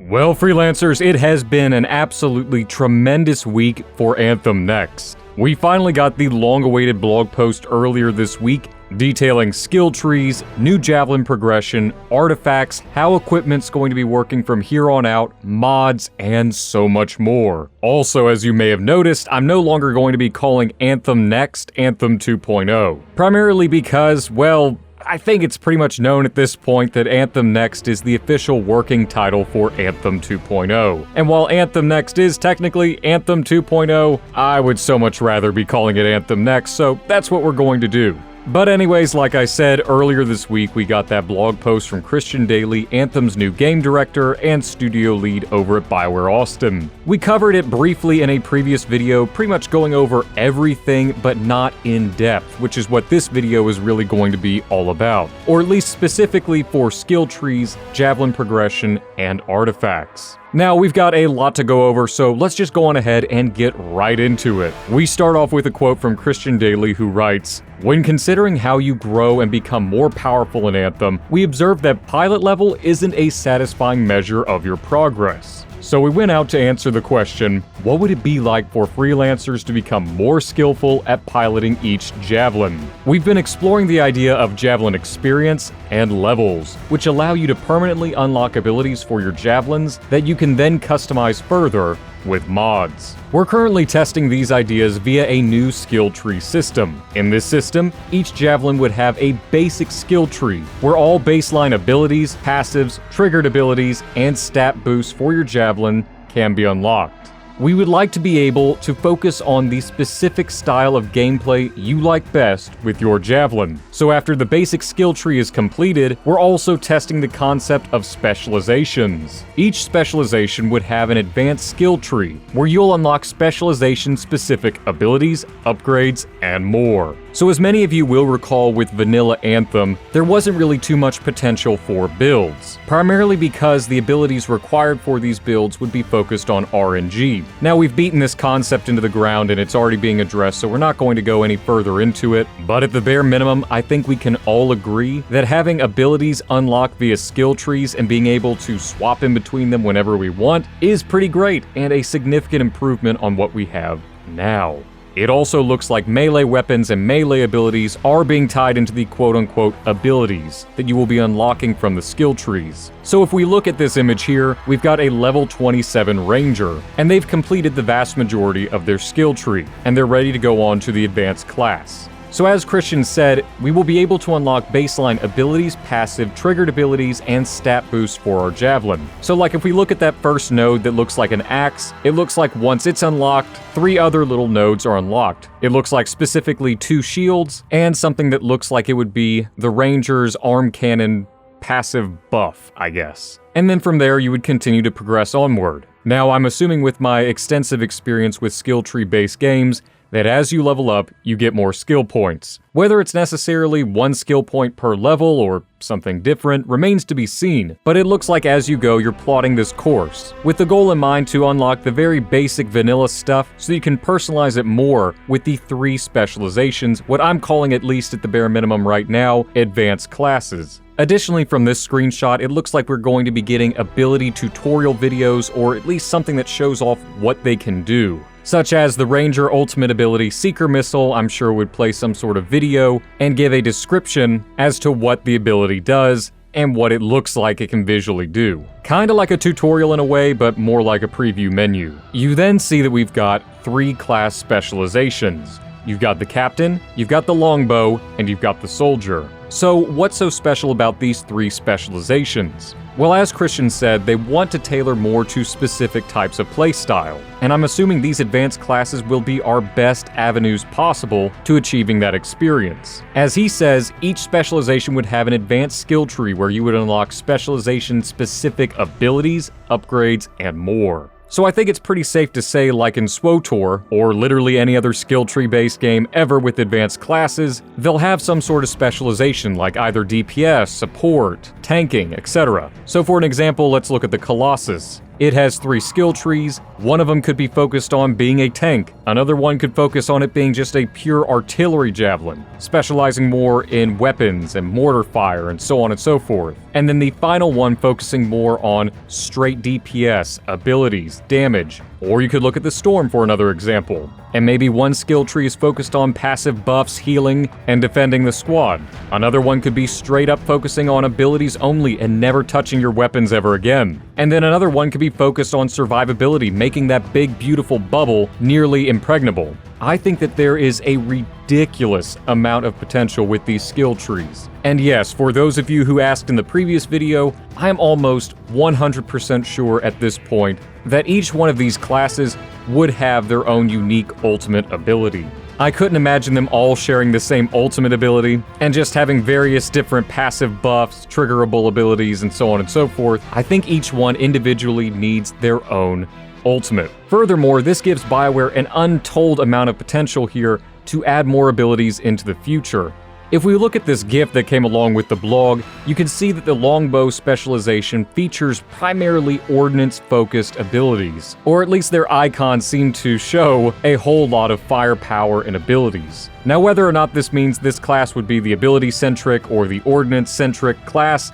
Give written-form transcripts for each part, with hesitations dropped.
Well, freelancers, it has been an absolutely tremendous week for Anthem Next. We finally got the long-awaited blog post earlier this week detailing skill trees, new javelin progression, artifacts, how equipment's going to be working from here on out, mods, and so much more. Also, as you may have noticed, I'm no longer going to be calling Anthem Next Anthem 2.0. Primarily because, well, I think it's pretty much known at this point that Anthem Next is the official working title for Anthem 2.0. And while Anthem Next is technically Anthem 2.0, I would so much rather be calling it Anthem Next, so that's what we're going to do. But anyways, like I said, earlier this week we got that blog post from Christian Daly, Anthem's new game director and studio lead over at BioWare Austin. We covered it briefly in a previous video, pretty much going over everything but not in depth, which is what this video is really going to be all about. Or at least specifically for skill trees, javelin progression, and artifacts. Now, we've got a lot to go over, so let's just go on ahead and get right into it. We start off with a quote from Christian Daly, who writes, "When considering how you grow and become more powerful in Anthem, we observe that pilot level isn't a satisfying measure of your progress." So we went out to answer the question, what would it be like for freelancers to become more skillful at piloting each javelin? We've been exploring the idea of javelin experience and levels, which allow you to permanently unlock abilities for your javelins that you can then customize further with mods. We're currently testing these ideas via a new skill tree system. In this system, each javelin would have a basic skill tree, where all baseline abilities, passives, triggered abilities, and stat boosts for your javelin can be unlocked. We would like to be able to focus on the specific style of gameplay you like best with your javelin. So after the basic skill tree is completed, we're also testing the concept of specializations. Each specialization would have an advanced skill tree, where you'll unlock specialization-specific abilities, upgrades, and more. So as many of you will recall with vanilla Anthem, there wasn't really too much potential for builds, primarily because the abilities required for these builds would be focused on RNG. Now we've beaten this concept into the ground and it's already being addressed, so we're not going to go any further into it, but at the bare minimum, I think we can all agree that having abilities unlocked via skill trees and being able to swap in between them whenever we want is pretty great and a significant improvement on what we have now. It also looks like melee weapons and melee abilities are being tied into the quote-unquote abilities that you will be unlocking from the skill trees. So if we look at this image here, we've got a level 27 ranger, and they've completed the vast majority of their skill tree, and they're ready to go on to the advanced class. So as Christian said, we will be able to unlock baseline abilities, passive, triggered abilities, and stat boosts for our javelin. So like if we look at that first node that looks like an axe, it looks like once it's unlocked, 3 other little nodes are unlocked. It looks like specifically 2 shields, and something that looks like it would be the ranger's arm cannon passive buff, I guess. And then from there you would continue to progress onward. Now I'm assuming with my extensive experience with skill tree based games, that as you level up, you get more skill points. Whether it's necessarily 1 skill point per level or something different remains to be seen, but it looks like as you go, you're plotting this course, with the goal in mind to unlock the very basic vanilla stuff so you can personalize it more with the 3 specializations, what I'm calling at least at the bare minimum right now, advanced classes. Additionally, from this screenshot, it looks like we're going to be getting ability tutorial videos, or at least something that shows off what they can do. Such as the Ranger ultimate ability Seeker Missile, I'm sure would play some sort of video and give a description as to what the ability does and what it looks like it can visually do. Kinda like a tutorial in a way, but more like a preview menu. You then see that we've got 3 class specializations. You've got the captain, you've got the longbow, and you've got the soldier. So what's so special about these 3 specializations? Well, as Christian said, they want to tailor more to specific types of playstyle, and I'm assuming these advanced classes will be our best avenues possible to achieving that experience. As he says, each specialization would have an advanced skill tree where you would unlock specialization-specific abilities, upgrades, and more. So I think it's pretty safe to say, like in SWTOR, or literally any other skill tree-based game ever with advanced classes, they'll have some sort of specialization like either DPS, support, tanking, etc. So for an example, let's look at the Colossus. It has 3 skill trees. One of them could be focused on being a tank. Another one could focus on it being just a pure artillery javelin, specializing more in weapons and mortar fire and so on and so forth. And then the final one focusing more on straight DPS, abilities, damage. Or you could look at the Storm for another example. And maybe one skill tree is focused on passive buffs, healing, and defending the squad. Another one could be straight up focusing on abilities only and never touching your weapons ever again. And then another one could be focused on survivability, making that big beautiful bubble nearly impregnable. I think that there is a ridiculous amount of potential with these skill trees. And yes, for those of you who asked in the previous video, I am almost 100% sure at this point that each one of these classes would have their own unique ultimate ability. I couldn't imagine them all sharing the same ultimate ability and just having various different passive buffs, triggerable abilities, and so on and so forth. I think each one individually needs their own ultimate. Furthermore, this gives BioWare an untold amount of potential here to add more abilities into the future. If we look at this GIF that came along with the blog, you can see that the longbow specialization features primarily ordnance-focused abilities, or at least their icons seem to show a whole lot of firepower and abilities. Now, whether or not this means this class would be the ability-centric or the ordnance-centric class,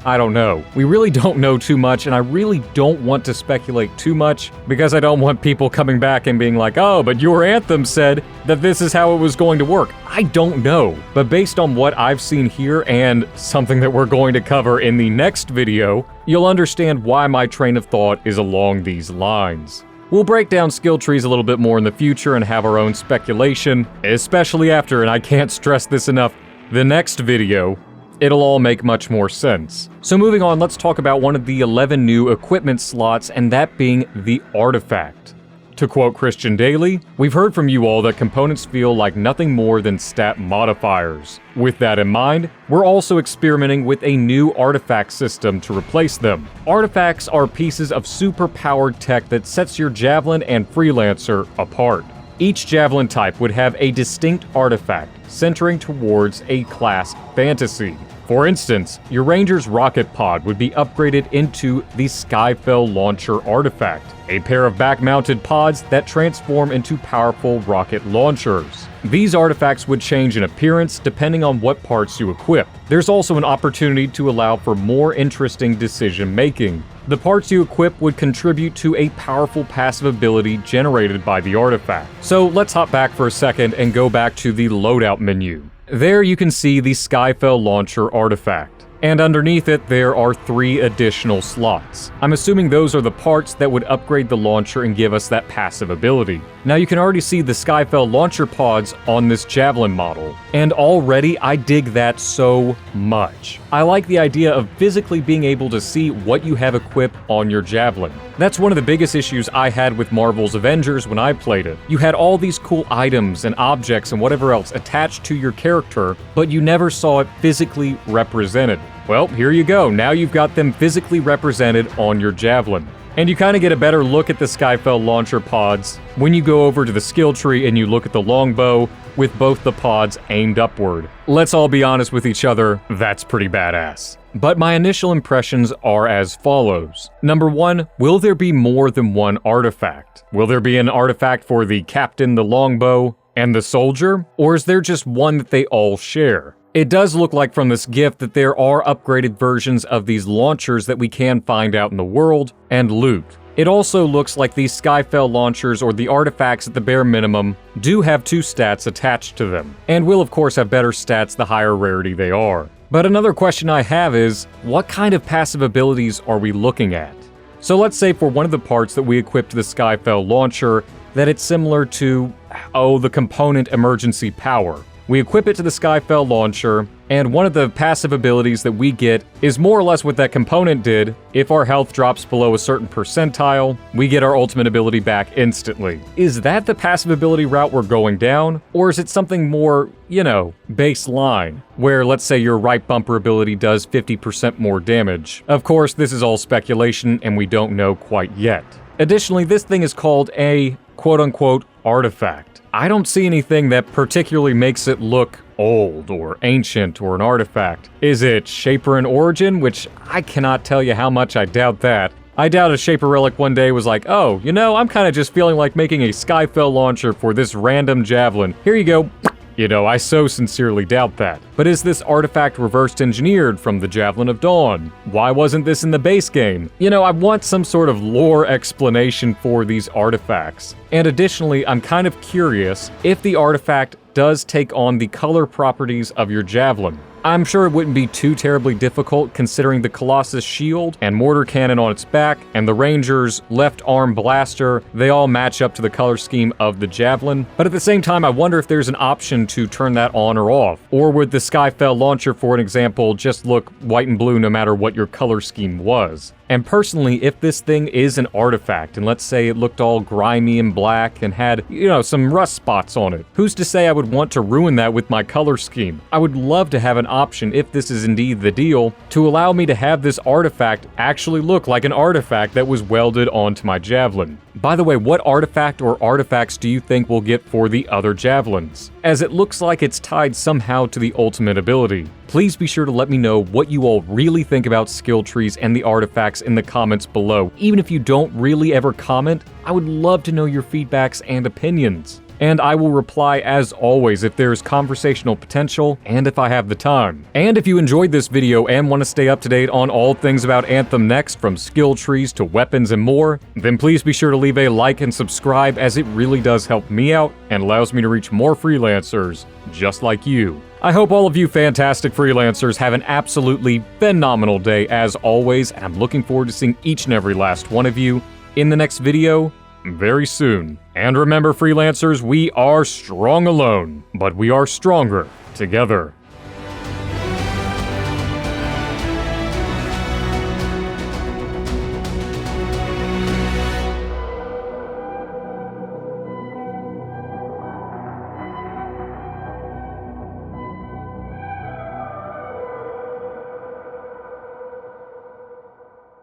I don't know. We really don't know too much, and I really don't want to speculate too much, because I don't want people coming back and being like, oh, but your Anthem said that this is how it was going to work. I don't know, but based on what I've seen here and something that we're going to cover in the next video, you'll understand why my train of thought is along these lines. We'll break down skill trees a little bit more in the future and have our own speculation, especially after, and I can't stress this enough, the next video. It'll all make much more sense. So moving on, let's talk about one of the 11 new equipment slots, and that being the artifact. To quote Christian Daly, we've heard from you all that components feel like nothing more than stat modifiers. With that in mind, we're also experimenting with a new artifact system to replace them. Artifacts are pieces of super-powered tech that sets your Javelin and Freelancer apart. Each Javelin type would have a distinct artifact, centering towards a class fantasy. For instance, your Ranger's rocket pod would be upgraded into the Skyfell Launcher artifact, a pair of back-mounted pods that transform into powerful rocket launchers. These artifacts would change in appearance depending on what parts you equip. There's also an opportunity to allow for more interesting decision-making. The parts you equip would contribute to a powerful passive ability generated by the artifact. So let's hop back for a second and go back to the loadout menu. There you can see the Skyfell Launcher artifact, and underneath it there are 3 additional slots. I'm assuming those are the parts that would upgrade the launcher and give us that passive ability. Now you can already see the Skyfell Launcher pods on this Javelin model, and already I dig that so much. I like the idea of physically being able to see what you have equipped on your Javelin. That's one of the biggest issues I had with Marvel's Avengers when I played it. You had all these cool items and objects and whatever else attached to your character, but you never saw it physically represented. Well, here you go. Now you've got them physically represented on your Javelin. And you kind of get a better look at the Skyfell Launcher pods when you go over to the skill tree and you look at the longbow with both the pods aimed upward. Let's all be honest with each other, that's pretty badass. But my initial impressions are as follows. Number 1, will there be more than one artifact? Will there be an artifact for the captain, the longbow, and the soldier? Or is there just one that they all share? It does look like from this GIF that there are upgraded versions of these launchers that we can find out in the world and loot. It also looks like these Skyfell launchers, or the artifacts at the bare minimum, do have 2 stats attached to them, and will of course have better stats the higher rarity they are. But another question I have is, what kind of passive abilities are we looking at? So let's say for one of the parts that we equipped the Skyfell launcher, that it's similar to, the component emergency power. We equip it to the Skyfell launcher, and one of the passive abilities that we get is more or less what that component did. If our health drops below a certain percentile, we get our ultimate ability back instantly. Is that the passive ability route we're going down? Or is it something more, baseline, where let's say your right bumper ability does 50% more damage? Of course, this is all speculation and we don't know quite yet. Additionally, this thing is called a quote-unquote artifact. I don't see anything that particularly makes it look old or ancient or an artifact. Is it Shaper in origin? Which I cannot tell you how much I doubt that. I doubt a Shaper Relic one day was like, oh, you know, I'm kind of just feeling like making a Skyfell launcher for this random javelin. Here you go. You know, I so sincerely doubt that. But is this artifact reversed engineered from the Javelin of Dawn? Why wasn't this in the base game? You know, I want some sort of lore explanation for these artifacts. And additionally, I'm kind of curious if the artifact does take on the color properties of your javelin. I'm sure it wouldn't be too terribly difficult considering the Colossus shield and mortar cannon on its back and the Ranger's left arm blaster, they all match up to the color scheme of the javelin. But at the same time, I wonder if there's an option to turn that on or off. Or would the Skyfell launcher, for an example, just look white and blue no matter what your color scheme was? And personally, if this thing is an artifact, and let's say it looked all grimy and black and had, you know, some rust spots on it, who's to say I would want to ruin that with my color scheme? I would love to have an option, if this is indeed the deal, to allow me to have this artifact actually look like an artifact that was welded onto my javelin. By the way, what artifact or artifacts do you think we'll get for the other javelins? As it looks like it's tied somehow to the ultimate ability. Please be sure to let me know what you all really think about skill trees and the artifacts in the comments below. Even if you don't really ever comment, I would love to know your feedbacks and opinions. And I will reply as always if there's conversational potential and if I have the time. And if you enjoyed this video and want to stay up to date on all things about Anthem Next, from skill trees to weapons and more, then please be sure to leave a like and subscribe, as it really does help me out and allows me to reach more freelancers just like you. I hope all of you fantastic freelancers have an absolutely phenomenal day as always, and I'm looking forward to seeing each and every last one of you in the next video very soon. And remember, freelancers, we are strong alone, but we are stronger together.